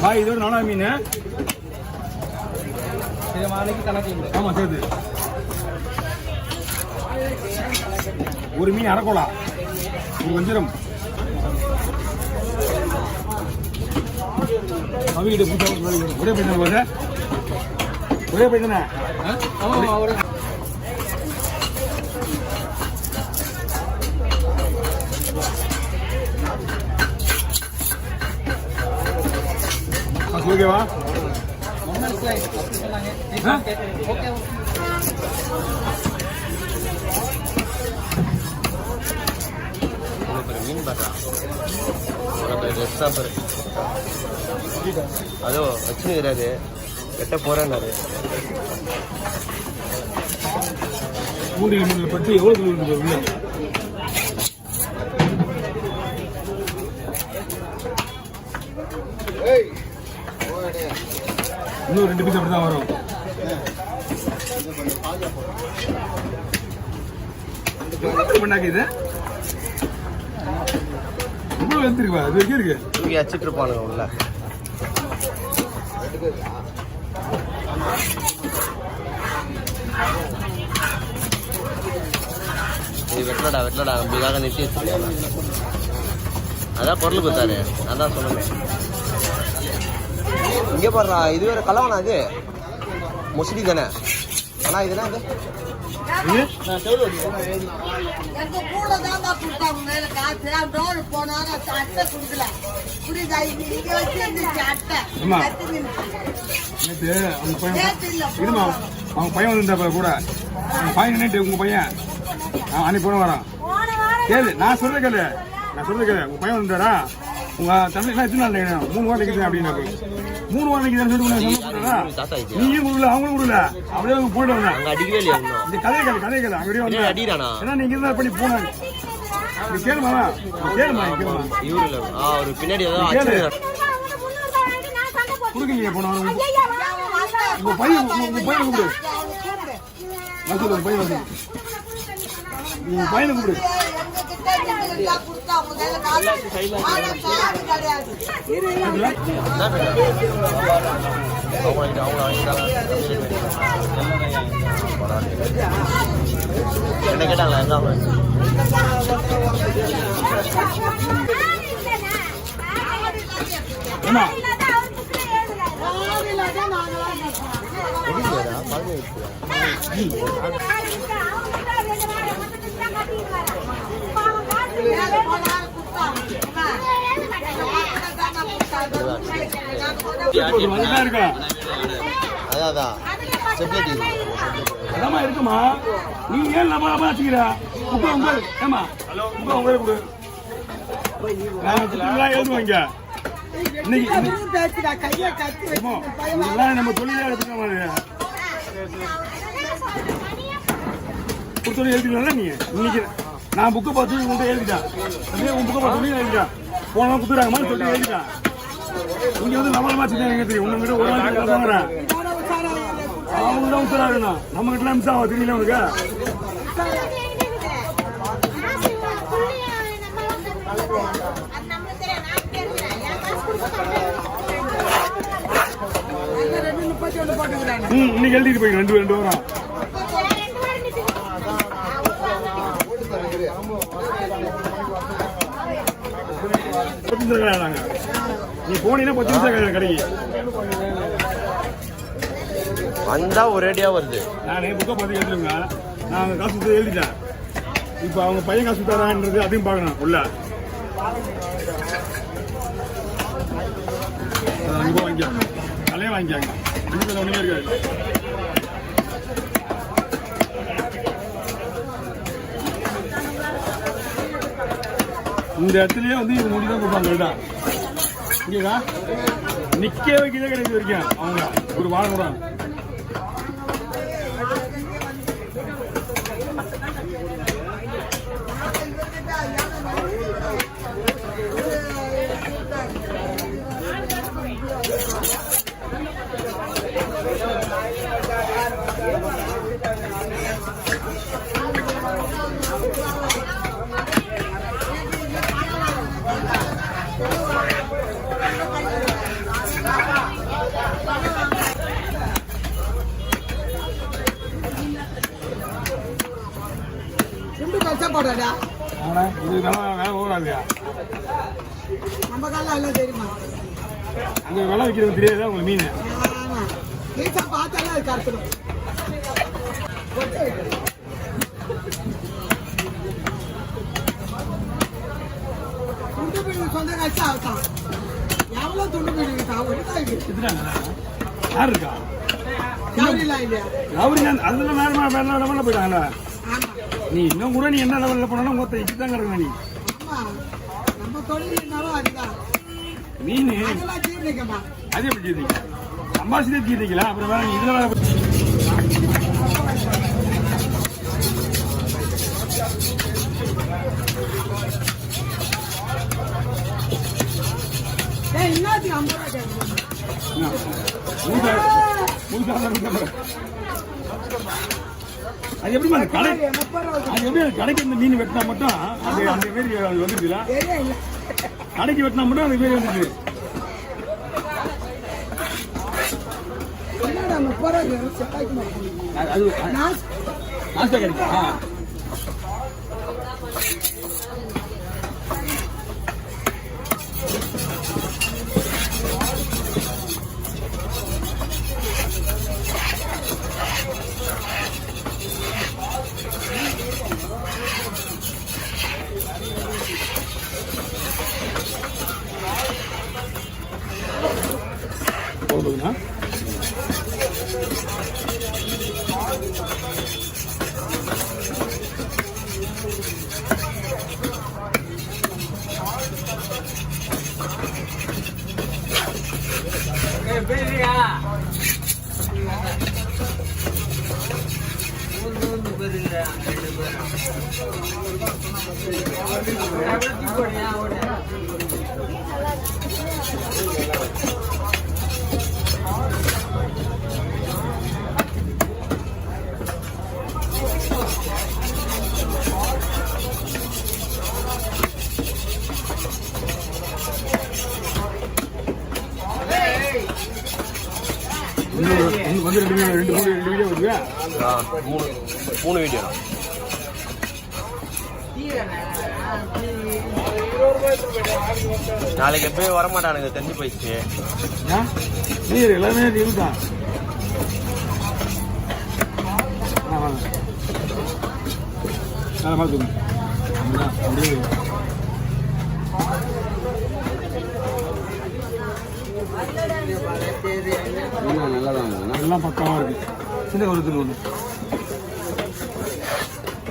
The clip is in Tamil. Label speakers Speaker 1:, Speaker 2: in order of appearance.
Speaker 1: பாய் இது ஒரு 4 மீன்.
Speaker 2: இது மாலைக்கு கணக்கு.
Speaker 1: ஆமா சேர்த்து. ஒரு மீன் அரைக்கோளா, ஒரு வஞ்சிரம். அவங்கிட்ட பூச்சா ஒரே பையன் போது ஒரே பையன் தானே. ஓகேவா?
Speaker 3: மீன் பார்த்தா அதோ வச்சுக்கிறாரு கெட்ட போறாரு.
Speaker 1: மூடியில் மீன் பற்றி எவ்வளவு இருக்குது? இன்னும் 2 பீஸ் அப்படிதான் வரும். பண்ணாக்க இது இவ்வளவு எடுத்துருக்கா? அது வரைக்கும் இருக்கு.
Speaker 3: இங்கே வச்சுட்டு இருப்பானுங்க உள்ள. இது வெட்டலடா நம்பிக்காக நிறுத்தி வச்சுருக்காங்க. அதான் பொருள் கொடுத்தாரு. அதான் சொன்னேன். இங்கே பாடுறா, இது வேற கலவனா? இது முஸ்லி தானே? ஆனால் இதுனா இது
Speaker 1: அவங்க பையன் வந்து கூட பையன் நின்றுட்டு உங்க பையன் அன்னைக்கு போன வரான். கேளு, நான் சொல்றேன் கேளு. உங்க பையன் வந்துட்டாரா? உங்க தம்பி எத்தனை நாள் 3 வாரம் நிற்கிறேன் அப்படின்னு 3 வாரம் நிற்கிறேன்னு சொல்லிட்டு நீயும் கொடுக்கல, அவங்களும் கொடுக்கல. அப்படியே அவங்க போயிட்டு வந்தேன். இந்த கதையை கேளு அப்படியே வந்து ஏன்னா நீங்க இருந்தா பண்ணி போனாங்க. கேளுமா
Speaker 3: பின்னாடி
Speaker 1: கொடுக்கலையே போன உங்க பையன் கூப்பிடு. உங்க பையனை கூப்பிடு.
Speaker 3: என்ன கேட்டாங்களா?
Speaker 1: அதாம்மா இருக்குமா? நீ ஏன் நம்ம வச்சுக்கிற? ஏமா உங்களை கொடு. எழுதுவாங்க இன்னைக்கு நம்ம தொழிலே எடுத்துக்க எழுதிக்கலாம். நீங்க இன்னைக்கு நான் புக்கை பார்த்து உங்கள்கிட்ட எழுதிட்டேன். உன் புக்கை பார்த்து எழுதிட்டேன். போனா குத்துறாங்கம்மா சொல்லிட்டு எழுதிட்டேன். இங்க வந்து நம்மளமா தெரியும். உன்கிட்ட ஒரு நாள் சொல்றேன். அவங்க தான் உத்தராருண்ணா. நம்ம கிட்ட மிஸ் ஆகும் தெரியல உனக்கு. இன்னைக்கு எழுதிட்டு போய் 2 வாரம் நீ போனீங்கன்னா 10 நிமிஷம் கடைக்கு
Speaker 3: வந்தா ஒரேடியா வருது.
Speaker 1: நான் புக்கை பார்த்து எழுதுங்க. நான் காசு எழுதிட்டேன். இப்போ அவங்க பையன் காசு தரான்றது அதையும் பார்க்கணும் உள்ள. வாங்கிக்காங்க, தலையே வாங்கிக்காங்க. ஒண்ணுமே இருக்காது. இந்த இடத்துலயே வந்து இது முடிதான் கொடுப்பாங்க. இங்கேடா நிக்க வைக்கதே கிடையாது வரைக்கும் அவங்க ஒரு வாரம் கூட.
Speaker 2: போடாடா.
Speaker 1: ஆனா இது வேலை ஓடாதுயா.
Speaker 2: நம்ம காலம் எல்லாம் தெரியுமா?
Speaker 1: அங்க விலை வைக்கிறது தெரியாதா உங்களுக்கு மீன்?
Speaker 2: ஆமா. நீச்சா பார்த்தாலே அது கருத்துடும். துண்டு பிடி சொந்த காட்சி ஆகத்தான். எவ்வளவு துண்டு பிடி
Speaker 1: யாரு இருக்கா?
Speaker 2: கவரிலாம் இல்லையா?
Speaker 1: அதெல்லாம் வேற லெவலில் போயிட்டாங்கல்ல.
Speaker 2: ஆமா.
Speaker 1: நீ இன்னும் கூட நீ என்ன லெவலில் போனாலும் மொத்தம் இப்படிதான் கிடக்குற நீ.
Speaker 2: ஆமா. நம்ம தொழில் இருந்தாலும் அதுதான்.
Speaker 1: மீன்
Speaker 2: அதெல்லாம் ஜீர்ணிக்கமா.
Speaker 1: அதே எப்படி ஜீர்ணிக்க? சம்பாசிதே ஜீர்ணிக்கலாம். அப்புறம் வேற நீ இதுல வேற
Speaker 2: இன்னத்துக்கு 50 ரூபாய் கேட்கணும்.
Speaker 1: அது எப்படி கடை அது எப்படி கடைக்கு இந்த மீன் வெட்டினா மட்டும் அது அந்த மாரி அது வந்துருக்குல்ல. கடைக்கு வெட்டினா மட்டும் அந்த மாரி வந்துருக்கு. அது நாஸ்டா கிடைக்கா? போடுதுன்னா வந்து ரெண்டு வீடியோ வருது.
Speaker 3: 3 வீடியோ. நாளைக்கு எப்பயும் வரமாட்டானுங்க, தெரிஞ்சு போயிடுச்சு.
Speaker 1: நீர் எல்லாமே நீர் தான். பார்த்துக்கோங்க அப்படியே நல்லா தான் எல்லாம் பக்கமாக இருக்கு. சின்ன ஒரு ஒன்று